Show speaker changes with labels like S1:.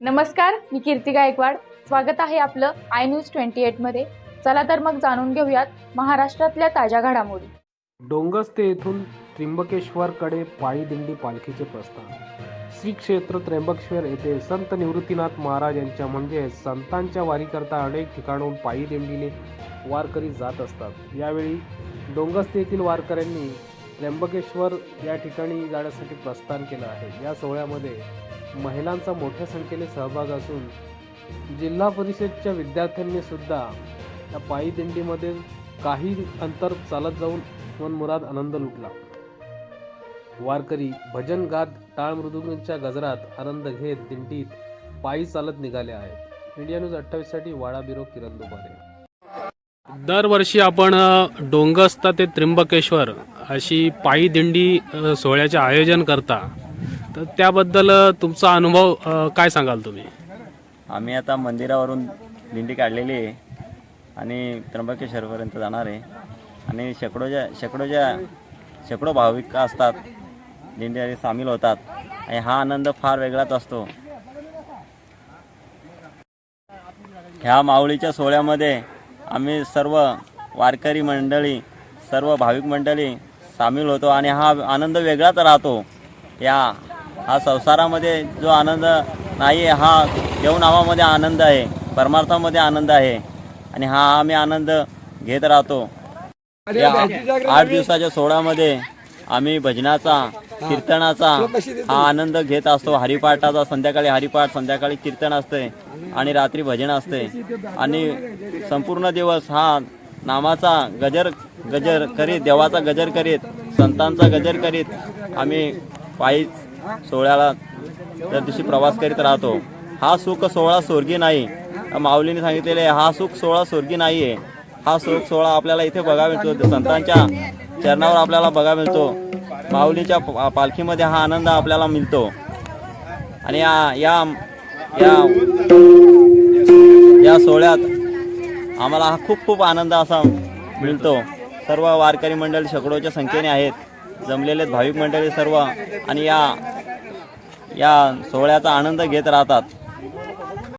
S1: नमस्कार, मी कीर्ती गायकवाड. स्वागत आहे आपलं आय न्यूज 28 मध्ये. चला तर मग जाणून घेऊयात महाराष्ट्रातल्या ताज्या घडामोडी.
S2: डोंगस्ते येथून त्र्यंबकेश्वरकडे पायी दिंडी पालखीचे प्रस्थान. श्री क्षेत्र त्र्यंबकेश्वर येथे संत निवृत्तीनाथ महाराज यांच्या म्हणजे संतांच्या वारीकरता अनेक ठिकाणून पायी दिंडीने वारकरी जात असतात. यावेळी डोंगस्ते येथील वारकऱ्यांनी त्र्यंबकेश्वर या ठिकाणी जाण्यासाठी प्रस्थान केलं आहे. या सोहळ्यामध्ये महिलांचा मोठ्या संख्येने सहभाग असून जिल्हा परिषदच्या विद्यार्थ्यांनी सुद्धा या पायी दिंडीमध्ये काही अंतर चालत जाऊन मनमुराद आनंद लुटला. वारकरी भजन गात टाळ मृदुंगाच्या गजरात आनंद घेत दिंडीत पायी चालत निघाले आहेत. इंडिया न्यूज 28 साठी वाडा ब्युरो किरण दुबारे.
S3: दरवर्षी आपण डोंगस्ता ते त्र्यंबकेश्वर अशी पायी दिंडी सोहळ्याचे आयोजन करता, तर त्याबद्दल तुमचा अनुभव काय सांगाल तुम्ही?
S4: आम्ही आता मंदिरावरून दिंडी काढलेली आहे आणि त्र्यंबकेश्वरपर्यंत जाणार आहे आणि शेकडो भाविक असतात, दिंडीमध्ये सामील होतात आणि हा आनंद फार वेगळाच असतो. ह्या माऊलीच्या सोहळ्यामध्ये आम्ही सर्व वारकरी मंडळी, सर्व भाविक मंडळी सामील होतो आणि हा आनंद वेगळाच राहतो. हा संसारामध्ये जो आनंद नाही आहे, हा देवनामामध्ये आनंद आहे, परमार्थामध्ये आनंद आहे आणि हा आम्ही आनंद घेत राहतो. या 8 दिवसाच्या सोहळ्यामध्ये आम्ही भजनाचा, कीर्तनाचा हा आनंद घेत असतो. हरिपाठाचा संध्याकाळी हरिपाठ, संध्याकाळी कीर्तन असते आणि रात्री भजन असते आणि संपूर्ण दिवस हा नामाचा गजर करीत, देवाचा गजर करीत, संतांचा गजर करीत आम्ही पायी सोहळ्याला त्या दिवशी प्रवास करीत राहतो. हा सुख सोहळा स्वर्गी नाही, माऊलीने सांगितलेले हा सुख सोहळा स्वर्गी नाही आहे. हा सुख सोहळा आपल्याला इथे बघायला मिळतो, संतांच्या चरणावर आपल्याला बघायला मिळतो. माऊलीच्या पालखीमध्ये हा आनंद आपल्याला मिळतो आणि या सोहळ्यात आम्हाला हा खूप आनंद असा मिळतो. सर्व वारकरी मंडळी शेकडोच्या संख्येने आहेत, जमलेले भाविक मंडळी सर्व आणि या सोहळ्याचा आनंद घेत राहतात.